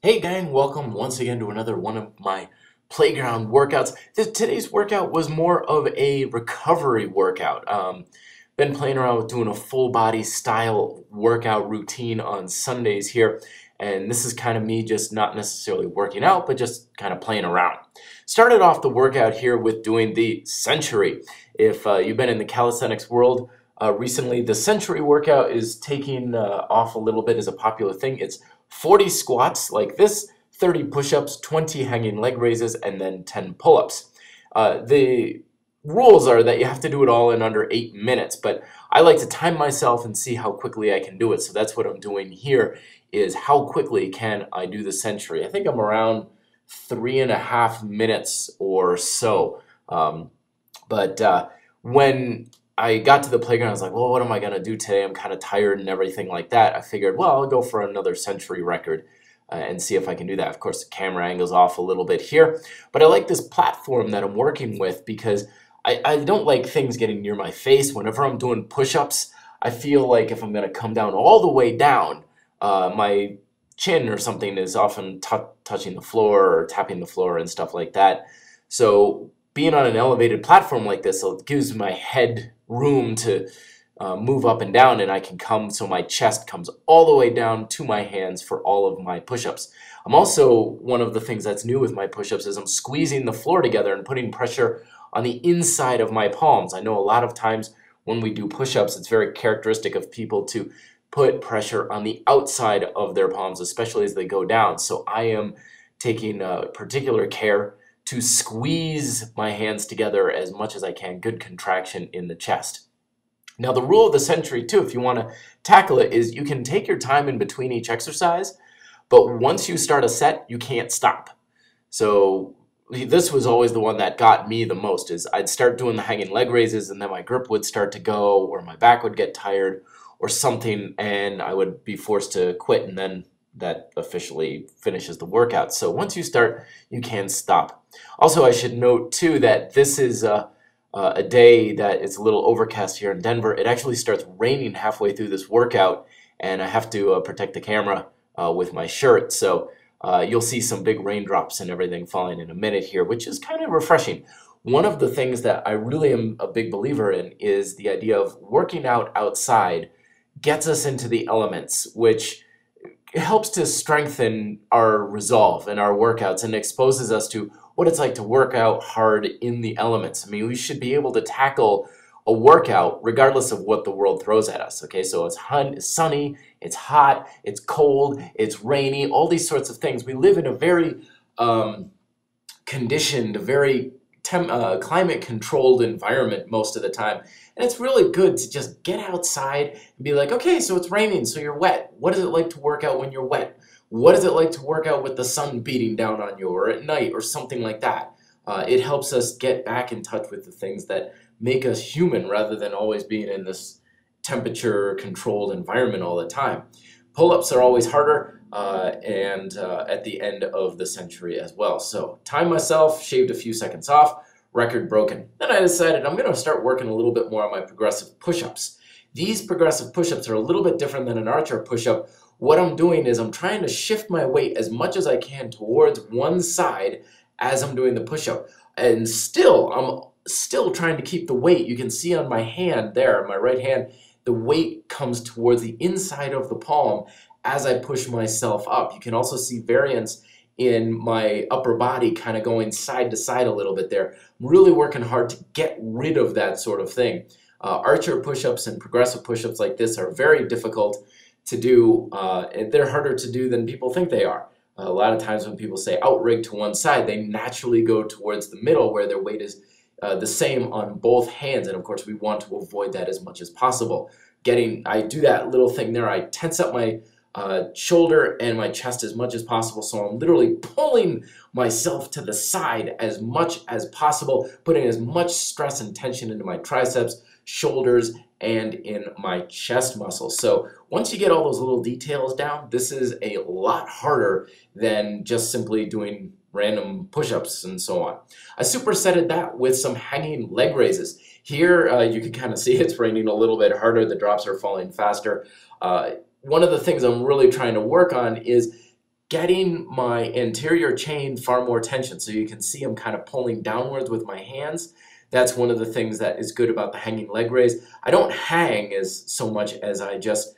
Hey gang, welcome once again to another one of my playground workouts. Today's workout was more of a recovery workout. Been playing around with doing a full body style workout routine on Sundays here, and this is kind of me just not necessarily working out, but just kind of playing around. Started off the workout here with doing the century. If you've been in the calisthenics world recently, the century workout is taking off a little bit as a popular thing. It's 40 squats like this, 30 push-ups, 20 hanging leg raises, and then 10 pull-ups. The rules are that you have to do it all in under 8 minutes, but I like to time myself and see how quickly I can do it. So that's what I'm doing here, is how quickly can I do the century. I think I'm around 3.5 minutes or so. But when I got to the playground, I was like, well, what am I going to do today? I'm kind of tired and everything like that. I figured, well, I'll go for another century record and see if I can do that. Of course, the camera angle's off a little bit here, but I like this platform that I'm working with because I don't like things getting near my face. Whenever I'm doing push-ups, I feel like if I'm going to come down all the way down, my chin or something is often touching the floor or tapping the floor and stuff like that. So being on an elevated platform like this, it gives my head room to move up and down, and I can come so my chest comes all the way down to my hands for all of my push-ups. I'm also, one of the things that's new with my push-ups is I'm squeezing the floor together and putting pressure on the inside of my palms. I know a lot of times when we do push-ups, it's very characteristic of people to put pressure on the outside of their palms, especially as they go down. So I am taking particular care to squeeze my hands together as much as I can. Good contraction in the chest. Now the rule of the century too, if you want to tackle it, is you can take your time in between each exercise, but once you start a set, you can't stop. So this was always the one that got me the most, is I'd start doing the hanging leg raises and then my grip would start to go, or my back would get tired or something, and I would be forced to quit, and then that officially finishes the workout. So once you start, you can't stop. Also, I should note too that this is a day that it's a little overcast here in Denver. It actually starts raining halfway through this workout, and I have to protect the camera with my shirt. So you'll see some big raindrops and everything falling in a minute here, which is kind of refreshing. One of the things that I really am a big believer in is the idea of working out outside gets us into the elements, which helps to strengthen our resolve in our workouts and exposes us to what it's like to work out hard in the elements. I mean, we should be able to tackle a workout regardless of what the world throws at us. Okay, so it's sunny, it's hot, it's cold, it's rainy, all these sorts of things. We live in a very conditioned, very climate-controlled environment most of the time. And it's really good to just get outside and be like, okay, so it's raining, so you're wet. What is it like to work out when you're wet? What is it like to work out with the sun beating down on you, or at night, or something like that? It helps us get back in touch with the things that make us human rather than always being in this temperature-controlled environment all the time. Pull-ups are always harder, and at the end of the century as well. So time myself, shaved a few seconds off, record broken. Then I decided I'm going to start working a little bit more on my progressive push-ups. These progressive push-ups are a little bit different than an archer push-up. What I'm doing is I'm trying to shift my weight as much as I can towards one side as I'm doing the push-up. And I'm still trying to keep the weight. You can see on my hand there, my right hand, the weight comes towards the inside of the palm as I push myself up. You can also see variance in my upper body kind of going side to side a little bit there. I'm really working hard to get rid of that sort of thing. Archer push-ups and progressive push-ups like this are very difficult to do, and they're harder to do than people think they are. A lot of times when people say outrigged to one side, they naturally go towards the middle where their weight is the same on both hands, and of course we want to avoid that as much as possible. I do that little thing there, I tense up my shoulder and my chest as much as possible, so I'm literally pulling myself to the side as much as possible, putting as much stress and tension into my triceps, shoulders, and in my chest muscles. So once you get all those little details down, this is a lot harder than just simply doing random push-ups and so on. I supersetted that with some hanging leg raises. Here you can kind of see it's raining a little bit harder, the drops are falling faster. One of the things I'm really trying to work on is getting my anterior chain far more tension. So you can see I'm kind of pulling downwards with my hands. That's one of the things that is good about the hanging leg raise. I don't hang as so much as I just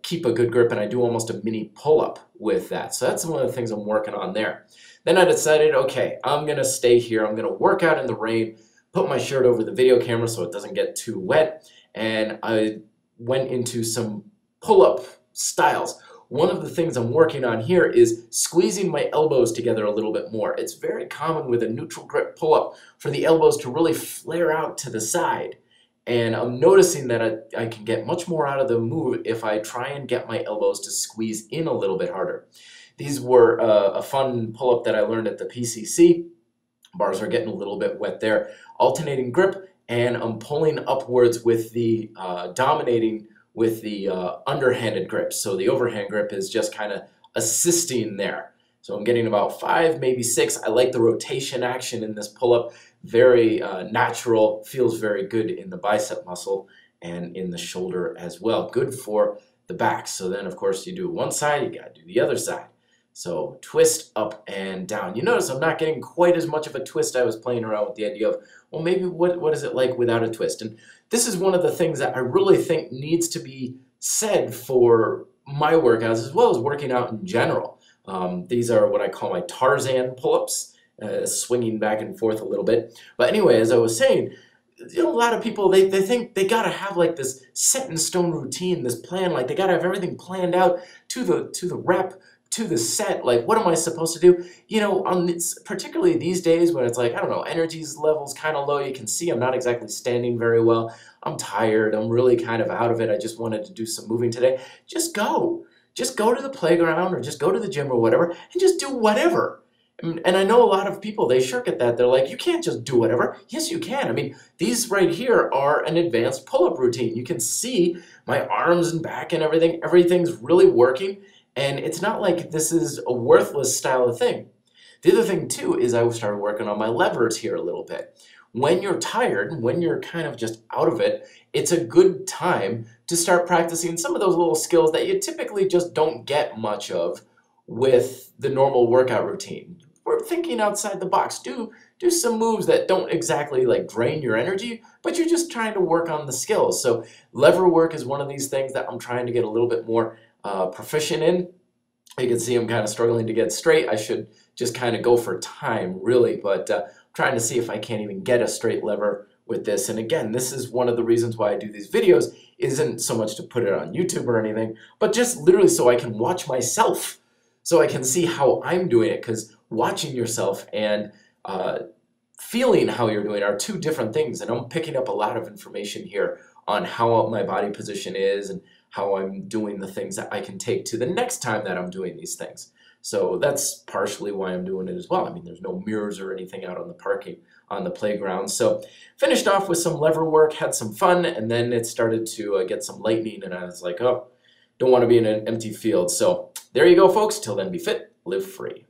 keep a good grip, and I do almost a mini pull-up with that. So that's one of the things I'm working on there. Then I decided, okay, I'm gonna stay here. I'm gonna work out in the rain, put my shirt over the video camera so it doesn't get too wet, and I went into some pull-up styles. One of the things I'm working on here is squeezing my elbows together a little bit more. It's very common with a neutral grip pull-up for the elbows to really flare out to the side. And I'm noticing that I can get much more out of the move if I try and get my elbows to squeeze in a little bit harder. These were a fun pull-up that I learned at the PCC. Bars are getting a little bit wet there. Alternating grip, and I'm pulling upwards with the dominating with the underhanded grip. So the overhand grip is just kind of assisting there. So I'm getting about 5, maybe 6. I like the rotation action in this pull-up. Very natural, feels very good in the bicep muscle and in the shoulder as well. Good for the back. So then, of course, you do one side, you got to do the other side. So twist up and down. You notice I'm not getting quite as much of a twist. I was playing around with the idea of, well, maybe what is it like without a twist? And this is one of the things that I really think needs to be said for my workouts as well as working out in general. These are what I call my Tarzan pull-ups, swinging back and forth a little bit. But anyway, as I was saying, a lot of people, they think they gotta have like this set in stone routine, this plan, like they gotta have everything planned out to the rep, to the set. Like, what am I supposed to do? You know, particularly these days when it's like, I don't know, energy levels kind of low. You can see I'm not exactly standing very well. I'm tired. I'm really kind of out of it. I just wanted to do some moving today. Just go. Just go to the playground or just go to the gym or whatever and just do whatever. And I know a lot of people, they shirk at that. They're like, you can't just do whatever. Yes, you can. I mean, these right here are an advanced pull-up routine. You can see my arms and back and everything. Everything's really working. And it's not like this is a worthless style of thing. The other thing too is I started working on my levers here a little bit. When you're tired, when you're kind of just out of it, it's a good time to start practicing some of those little skills that you typically just don't get much of with the normal workout routine. We're thinking outside the box. Do some moves that don't exactly like drain your energy, but you're just trying to work on the skills. So lever work is one of these things that I'm trying to get a little bit more proficient in. You can see I'm kind of struggling to get straight. I should just kind of go for time, really, but I'm trying to see if I can't even get a straight lever with this. And again, this is one of the reasons why I do these videos, isn't so much to put it on YouTube or anything, but just literally so I can watch myself, so I can see how I'm doing it, because watching yourself and feeling how you're doing are two different things, and I'm picking up a lot of information here on how my body position is and how I'm doing the things that I can take to the next time that I'm doing these things. So that's partially why I'm doing it as well. I mean, there's no mirrors or anything out on the playground. So finished off with some lever work, had some fun, and then it started to get some lightning, and I was like, oh, don't want to be in an empty field. So there you go, folks. Till then, be fit, live free.